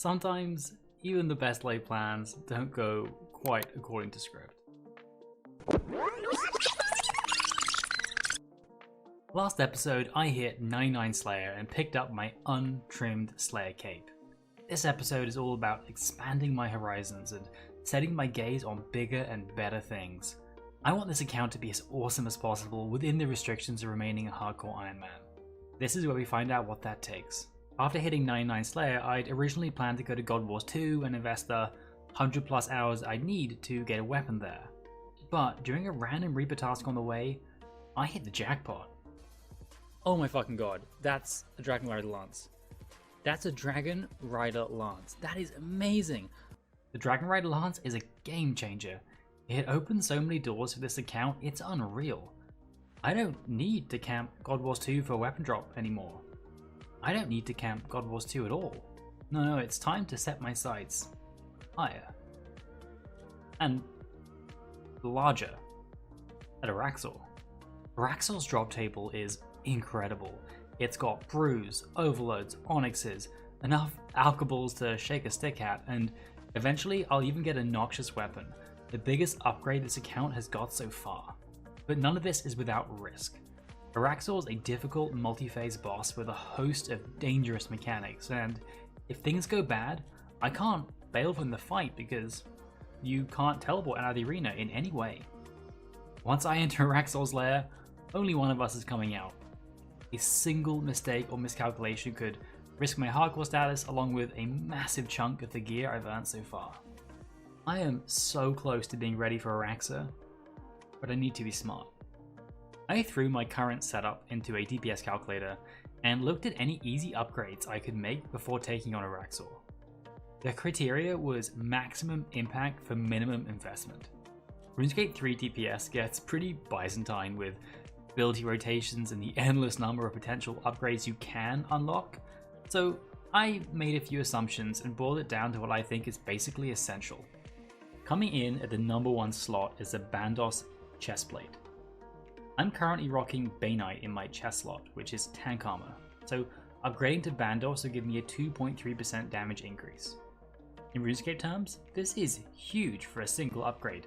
Sometimes, even the best laid plans don't go quite according to script. Last episode, I hit 99 Slayer and picked up my untrimmed Slayer cape. This episode is all about expanding my horizons and setting my gaze on bigger and better things. I want this account to be as awesome as possible within the restrictions of remaining a hardcore Ironman. This is where we find out what that takes. After hitting 99 Slayer, I'd originally planned to go to God Wars 2 and invest the 100 plus hours I'd need to get a weapon there. But during a random Reaper task on the way, I hit the jackpot. Oh my fucking god, that's a Dragon Rider Lance. That's a Dragon Rider Lance. That is amazing. The Dragon Rider Lance is a game changer. It opens so many doors for this account, it's unreal. I don't need to camp God Wars 2 for a weapon drop anymore. I don't need to camp God Wars 2 at all. No, it's time to set my sights higher. And larger. At Araxor. Araxor's drop table is incredible. It's got brews, overloads, onyxes, enough alkaballs to shake a stick at, and eventually I'll even get a noxious weapon, the biggest upgrade this account has got so far. But none of this is without risk. Araxor is a difficult multi-phase boss with a host of dangerous mechanics, and if things go bad, I can't bail from the fight because you can't teleport out of the arena in any way. Once I enter Araxor's lair, only one of us is coming out. A single mistake or miscalculation could risk my hardcore status along with a massive chunk of the gear I've earned so far. I am so close to being ready for Araxor, but I need to be smart. I threw my current setup into a DPS calculator and looked at any easy upgrades I could make before taking on Araxor. The criteria was maximum impact for minimum investment. RuneScape 3 DPS gets pretty Byzantine with ability rotations and the endless number of potential upgrades you can unlock, so I made a few assumptions and boiled it down to what I think is basically essential. Coming in at the #1 slot is the bandos chestplate. I'm currently rocking Bainite in my chest slot, which is tank armor, so upgrading to bandos will give me a 2.3% damage increase. In RuneScape terms, this is huge for a single upgrade,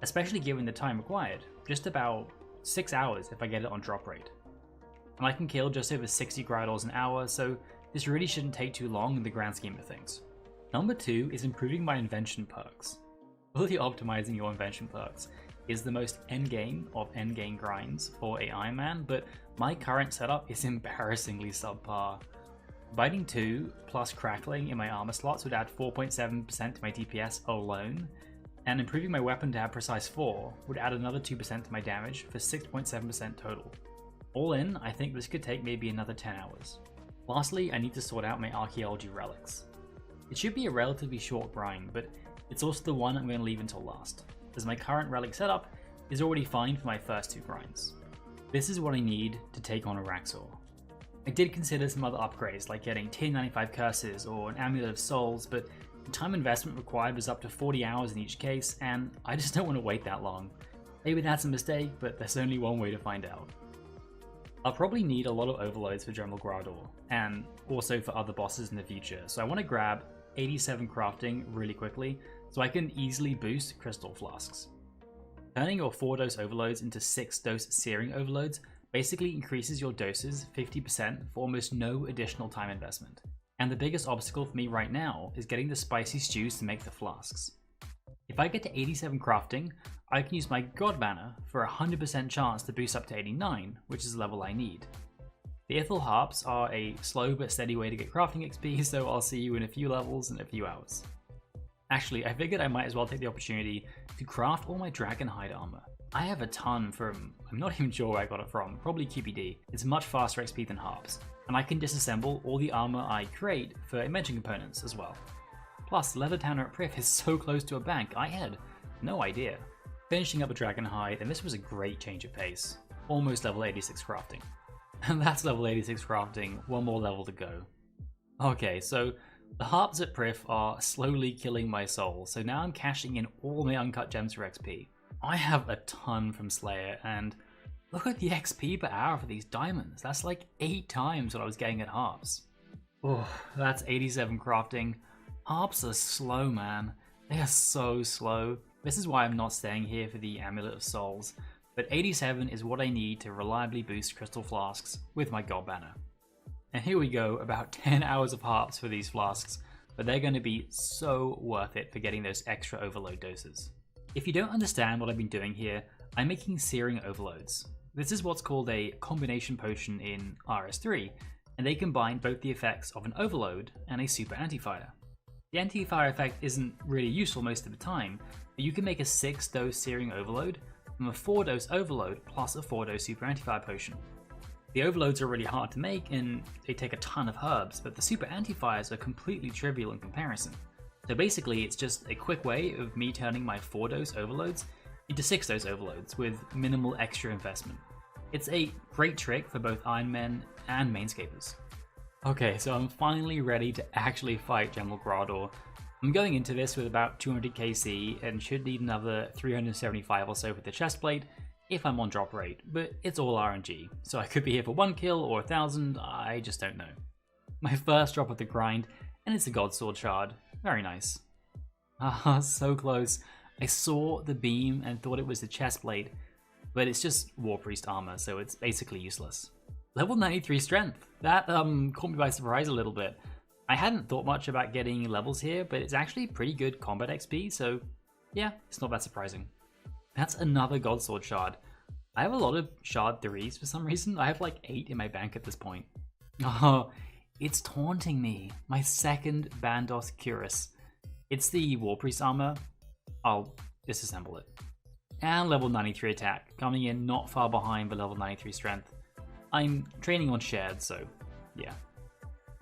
especially given the time required, just about 6 hours if I get it on drop rate. And I can kill just over 60 Grydals an hour, so this really shouldn't take too long in the grand scheme of things. #2 is improving my invention perks. Fully optimizing your invention perks is the most endgame of endgame grinds for a Ironman, but my current setup is embarrassingly subpar. Biting 2 plus crackling in my armor slots would add 4.7% to my DPS alone, and improving my weapon to have precise 4 would add another 2% to my damage for 6.7% total. All in, I think this could take maybe another 10 hours. Lastly, I need to sort out my archaeology relics. It should be a relatively short grind, but it's also the one I'm going to leave until last, as my current relic setup is already fine for my first 2 grinds. This is what I need to take on Araxor. I did consider some other upgrades like getting tier 95 curses or an amulet of souls, but the time investment required was up to 40 hours in each case, and I just don't want to wait that long. Maybe that's a mistake, but there's only one way to find out. I'll probably need a lot of overloads for General Grador, and also for other bosses in the future, so I want to grab 87 crafting really quickly so I can easily boost crystal flasks. Turning your 4-dose overloads into 6-dose searing overloads basically increases your doses 50% for almost no additional time investment. And the biggest obstacle for me right now is getting the spicy stews to make the flasks. If I get to 87 crafting, I can use my God Banner for a 100% chance to boost up to 89, which is the level I need. The Ithil Harps are a slow but steady way to get crafting XP, so I'll see you in a few levels in a few hours. Actually, I figured I might as well take the opportunity to craft all my Dragon Hide armor. I have a ton from, I'm not even sure where I got it from, probably QPD. It's much faster XP than Harps, and I can disassemble all the armor I create for invention components as well. Plus, Leather Tanner at Priff is so close to a bank, I had no idea. Finishing up a Dragon Hide, and this was a great change of pace. Almost level 86 crafting. And that's level 86 crafting, one more level to go. Okay, so the harps at Priff are slowly killing my soul, so now I'm cashing in all my uncut gems for XP. I have a ton from Slayer, and look at the XP per hour for these diamonds. That's like 8 times what I was getting at harps. Oh, that's 87 crafting. Harps are slow, man. They are so slow. This is why I'm not staying here for the Amulet of Souls, but 87 is what I need to reliably boost Crystal Flasks with my God Banner. And here we go, about 10 hours of harps for these flasks, but they're going to be so worth it for getting those extra overload doses. If you don't understand what I've been doing here, I'm making searing overloads. This is what's called a combination potion in RS3, and they combine both the effects of an overload and a super anti-fire. The anti-fire effect isn't really useful most of the time, but you can make a 6-dose searing overload from a 4-dose overload plus a 4-dose super anti-fire potion. The overloads are really hard to make and they take a ton of herbs, but the super anti-fires are completely trivial in comparison. So basically it's just a quick way of me turning my 4-dose overloads into 6-dose overloads with minimal extra investment. It's a great trick for both Ironmen and Mainscapers. Okay, so I'm finally ready to actually fight General Grador. I'm going into this with about 200 KC and should need another 375 or so for the chestplate if I'm on drop rate, but it's all RNG, so I could be here for 1 kill or 1,000, I just don't know. My first drop of the grind, and it's a God Sword Shard. Very nice. Ah, so close. I saw the beam and thought it was the chestplate, but it's just War Priest armor, so it's basically useless. Level 93 strength. That caught me by surprise a little bit. I hadn't thought much about getting levels here, but it's actually pretty good combat XP, so yeah, it's not that surprising. That's another God Sword Shard. I have a lot of Shard 3s for some reason. I have like 8 in my bank at this point. Oh, it's taunting me. My second Bandos Cuirass. It's the War Priest armor. I'll disassemble it. And level 93 attack, coming in not far behind the level 93 strength. I'm training on shared, so yeah.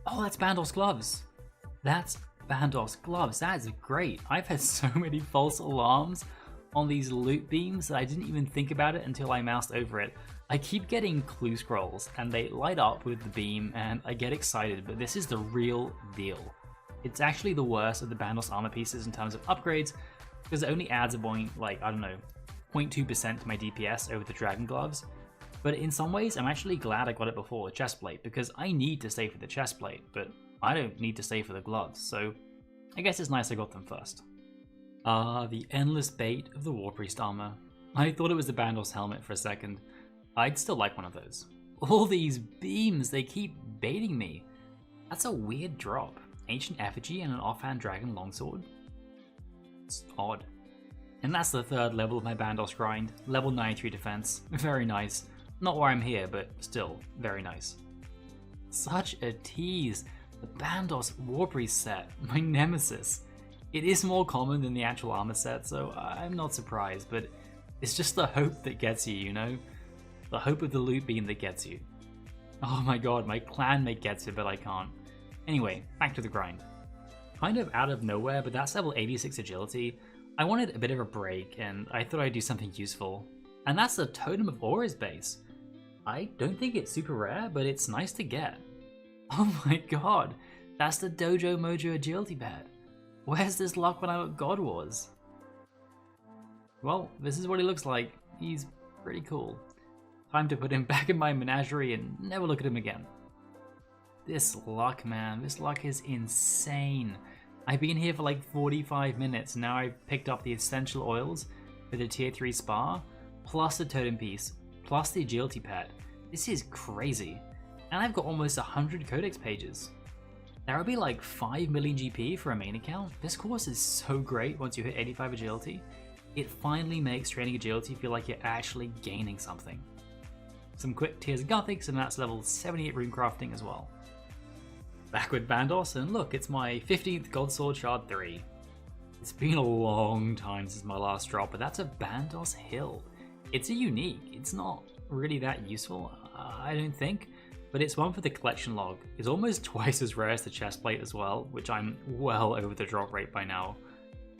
Oh, that's Bandos gloves. That's Bandos gloves. That is great. I've had so many false alarms on these loot beams that I didn't even think about it until I moused over it. I keep getting clue scrolls and they light up with the beam and I get excited, but this is the real deal. It's actually the worst of the Bandos armor pieces in terms of upgrades because it only adds a point, like, I don't know, 0.2% to my DPS over the Dragon Gloves. But in some ways, I'm actually glad I got it before the chestplate because I need to stay for the chestplate, but I don't need to stay for the gloves, so I guess it's nice I got them first. Ah, the endless bait of the War Priest armor. I thought it was the Bandos helmet for a second. I'd still like one of those. All these beams, they keep baiting me. That's a weird drop. Ancient Effigy and an offhand Dragon Longsword? It's odd. And that's the third level of my Bandos grind. Level 93 defense. Very nice. Not why I'm here, but still, very nice. Such a tease. The Bandos War Priest set, my nemesis. It is more common than the actual armor set, so I'm not surprised, but it's just the hope that gets you, you know? The hope of the loot beam that gets you. Oh my god, my clanmate gets it, but I can't. Anyway, back to the grind. Kind of out of nowhere, but that's level 86 agility. I wanted a bit of a break, and I thought I'd do something useful. And that's the Totem of Aura's base. I don't think it's super rare, but it's nice to get. Oh my god, that's the Dojo Mojo agility pad. Where's this luck when I'm at God Wars? Well, this is what he looks like. He's pretty cool. Time to put him back in my menagerie and never look at him again. This luck, man, this luck is insane. I've been here for like 45 minutes and now I've picked up the essential oils for the tier 3 spa, plus the totem piece, plus the agility pad. This is crazy. And I've got almost 100 codex pages. That would be like 5 million GP for a main account. This course is so great once you hit 85 agility. It finally makes training agility feel like you're actually gaining something. Some quick tiers of Gothics and that's level 78 runecrafting as well. Back with Bandos, and look, it's my 15th God Sword Shard 3. It's been a long time since my last drop, but that's a Bandos Hill. It's a unique, it's not really that useful, I don't think, but it's one for the collection log. It's almost twice as rare as the chestplate as well, which I'm well over the drop rate by now.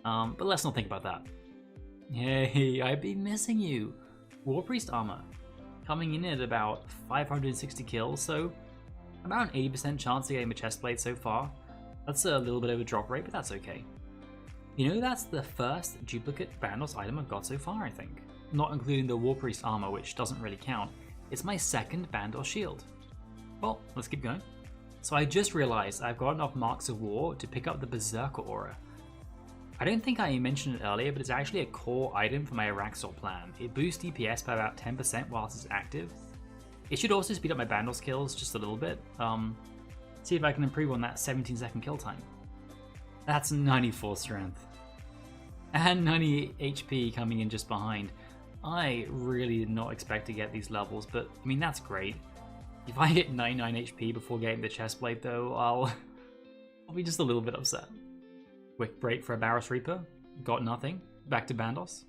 But let's not think about that. Hey, I've been missing you. War Priest armor, coming in at about 560 kills, so about an 80% chance of getting the chestplate so far. That's a little bit over drop rate, but that's okay. You know, that's the first duplicate Bandos item I've got so far, I think. Not including the War Priest armor, which doesn't really count. It's my second Bandos shield. Well, let's keep going. So I just realized I've got enough Marks of War to pick up the Berserker Aura. I don't think I mentioned it earlier, but it's actually a core item for my Araxor plan. It boosts DPS by about 10% whilst it's active. It should also speed up my bandos kills just a little bit. See if I can improve on that 17-second kill time. That's 94 strength. And 90 HP coming in just behind. I really did not expect to get these levels, but I mean, that's great. If I hit 99 HP before getting the chestplate though, I'll be just a little bit upset. Quick break for a Barrows Reaper. Got nothing. Back to bandos.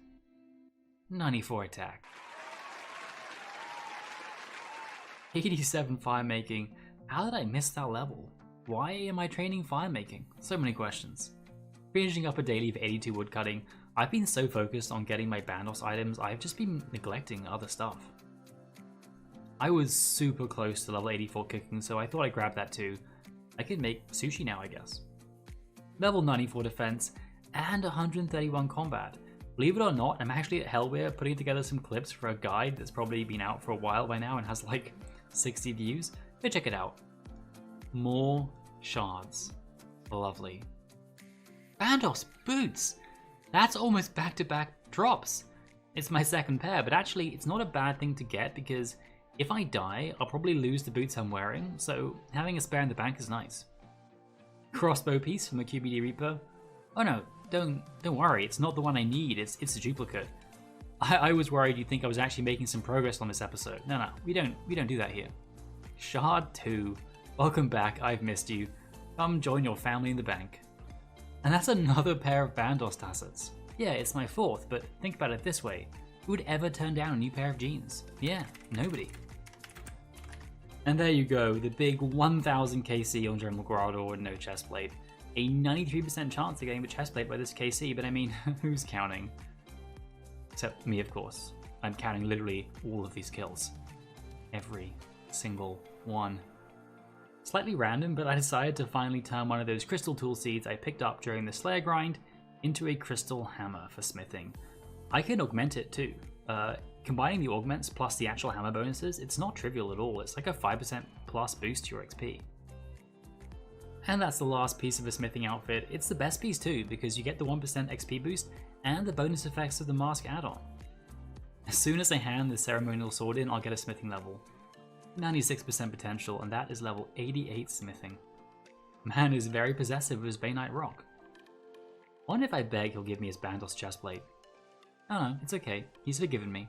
94 attack. 87 fire making. How did I miss that level? Why am I training fire making? So many questions. Finishing up a daily of 82 woodcutting, I've been so focused on getting my bandos items, I've just been neglecting other stuff. I was super close to level 84 cooking, so I thought I'd grab that too. I could make sushi now, I guess. Level 94 defense, and 131 combat. Believe it or not, I'm actually at Hellweir putting together some clips for a guide that's probably been out for a while by now and has like 60 views. Go check it out. More shards. Lovely. Bandos boots! That's almost back-to-back drops. It's my second pair, but actually it's not a bad thing to get because if I die, I'll probably lose the boots I'm wearing, so having a spare in the bank is nice. Crossbow piece from the QBD Reaper. Oh no, don't worry, it's not the one I need, it's a duplicate. I was worried you'd think I was actually making some progress on this episode. No, we don't do that here. Shard 2, welcome back, I've missed you. Come join your family in the bank. And that's another pair of bandos tassets. Yeah, it's my fourth, but think about it this way. Who would ever turn down a new pair of jeans? Yeah, nobody. And there you go, the big 1000 KC on General Graldor and no chestplate. A 93% chance of getting the chestplate by this KC, but I mean, who's counting? Except me, of course. I'm counting literally all of these kills. Every single one. Slightly random, but I decided to finally turn one of those crystal tool seeds I picked up during the Slayer grind into a crystal hammer for smithing. I can augment it too. Combining the augments plus the actual hammer bonuses, it's not trivial at all. It's like a 5% plus boost to your XP. And that's the last piece of the smithing outfit. It's the best piece too, because you get the 1% XP boost and the bonus effects of the mask add-on. As soon as I hand the ceremonial sword in, I'll get a smithing level. 96% potential, and that is level 88 smithing. Man is very possessive of his Bainite rock. I wonder if I beg he'll give me his bandos chestplate. Oh no, it's okay, he's forgiven me.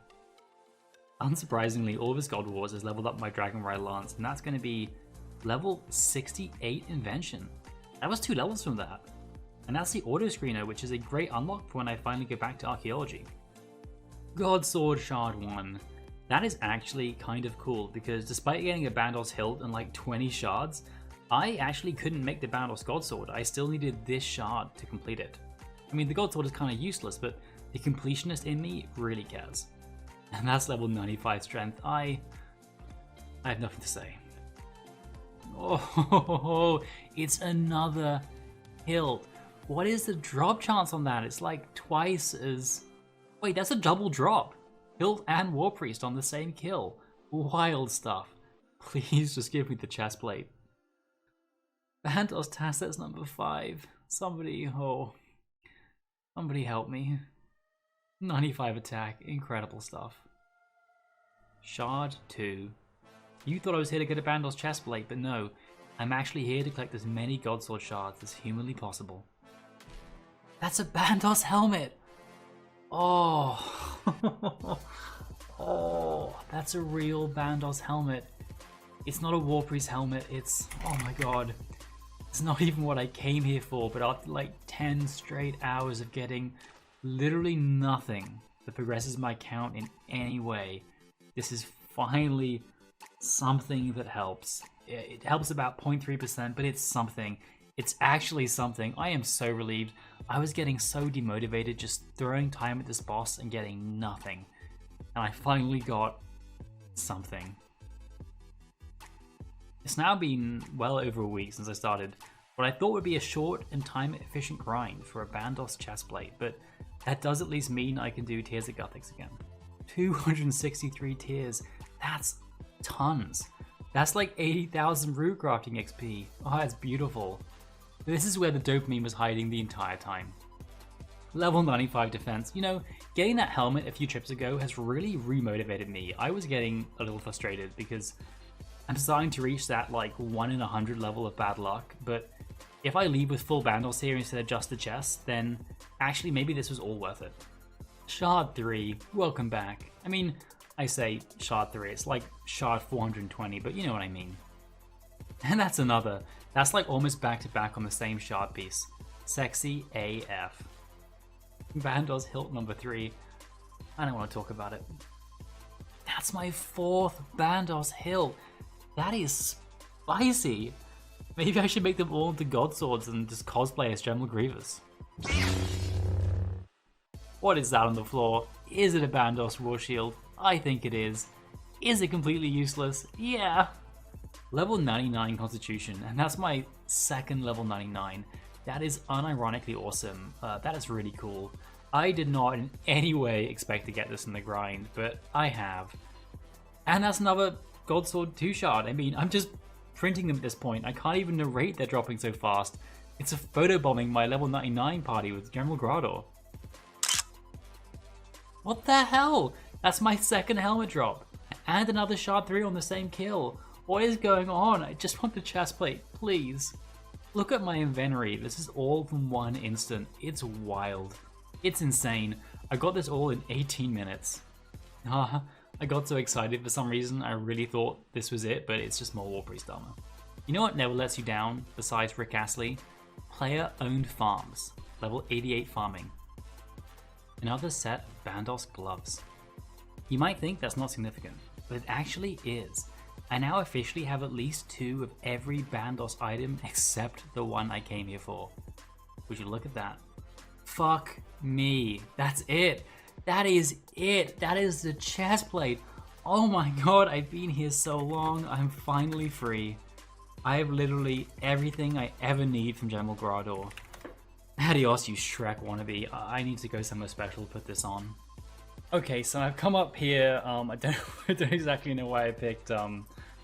Unsurprisingly, all of his God Wars has leveled up my Dragon Ride Lance, and that's going to be level 68 Invention. That was 2 levels from that. And that's the auto screener, which is a great unlock for when I finally go back to Archaeology. God Sword Shard 1. That is actually kind of cool, because despite getting a bandos hilt and like 20 shards, I actually couldn't make the bandos God Sword. I still needed this shard to complete it. I mean, the God Sword is kind of useless, but the completionist in me really cares. And that's level 95 strength. I have nothing to say. Oh, it's another hilt. What is the drop chance on that? It's like twice as... Wait, that's a double drop. Hilt and War Priest on the same kill. Wild stuff. Please just give me the chestplate. Bandos Tassets number 5. Somebody help me. 95 attack, incredible stuff. Shard 2. You thought I was here to get a bandos chestplate, but no. I'm actually here to collect as many Godsword shards as humanly possible. That's a bandos helmet! Oh, oh, that's a real bandos helmet. It's not a War Priest helmet, it's, oh my god. It's not even what I came here for, but after like 10 straight hours of getting literally nothing that progresses my count in any way, this is finally something that helps. It helps about 0.3%, but it's something. It's actually something. I am so relieved. I was getting so demotivated just throwing time at this boss and getting nothing. And I finally got something. It's now been well over a week since I started what I thought would be a short and time-efficient grind for a bandos chestplate, but that does at least mean I can do Tears of Guthix again. 263 tears, that's tons. That's like 80,000 root crafting XP. Oh, that's beautiful. This is where the dopamine was hiding the entire time. Level 95 defense. You know, getting that helmet a few trips ago has really remotivated me. I was getting a little frustrated because I'm starting to reach that like 1 in 100 level of bad luck, but if I leave with full bandos here instead of just the chest, then actually maybe this was all worth it. Shard 3, welcome back. I mean, I say Shard 3, it's like Shard 420, but you know what I mean. And that's another. That's like almost back to back on the same shard piece. Sexy AF. Bandos hilt number 3. I don't want to talk about it. That's my 4th bandos hilt. That is spicy. Maybe I should make them all into god swords and just cosplay as General Grievous. What is that on the floor? Is it a bandos war shield? I think it is. Is it completely useless? Yeah. Level 99 Constitution, and that's my 2nd level 99. That is unironically awesome. That is really cool. I did not in any way expect to get this in the grind, but I have. And that's another God Sword 2 shard. I mean, I'm just printing them at this point. I can't even narrate they're dropping so fast. It's a photobombing my level 99 party with General Grador. What the hell? That's my 2nd helmet drop. And another shard 3 on the same kill. What is going on? I just want the chest plate, please. Look at my inventory. This is all from one instant. It's wild. It's insane. I got this all in 18 minutes. I got so excited for some reason. I really thought this was it, but it's just more War Priest armor. You know what never lets you down besides Rick Astley? Player-owned farms. Level 88 farming. Another set of bandos gloves. You might think that's not significant, but it actually is. I now officially have at least 2 of every bandos item except the one I came here for. Would you look at that? Fuck me. That's it. That is it. That is the chest plate. Oh my god, I've been here so long. I'm finally free. I have literally everything I ever need from General Grador. Adios, you Shrek wannabe. I need to go somewhere special to put this on. Okay, so I've come up here. I don't exactly know why I picked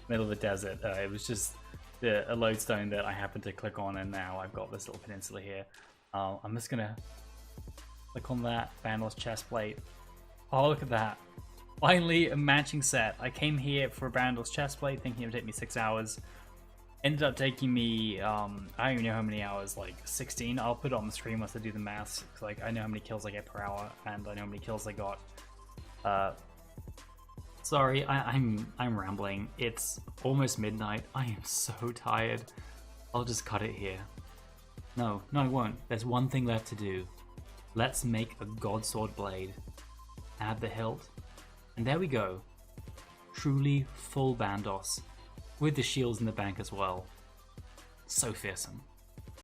middle of the desert. It was just a lodestone that I happened to click on, and now I've got this little peninsula here. I'm just gonna click on that bandos chest plate. Oh, look at that. Finally, a matching set. I came here for a bandos chest plate thinking it would take me 6 hours. Ended up taking me, I don't even know how many hours, like 16. I'll put it on the screen once I do the maths, because like, I know how many kills I get per hour, and I know how many kills I got. Sorry, I'm rambling. It's almost midnight. I am so tired. I'll just cut it here. No, I won't. There's one thing left to do. Let's make a God Sword blade. Add the hilt. And there we go. Truly full bandos. With the shields in the bank as well. So fearsome.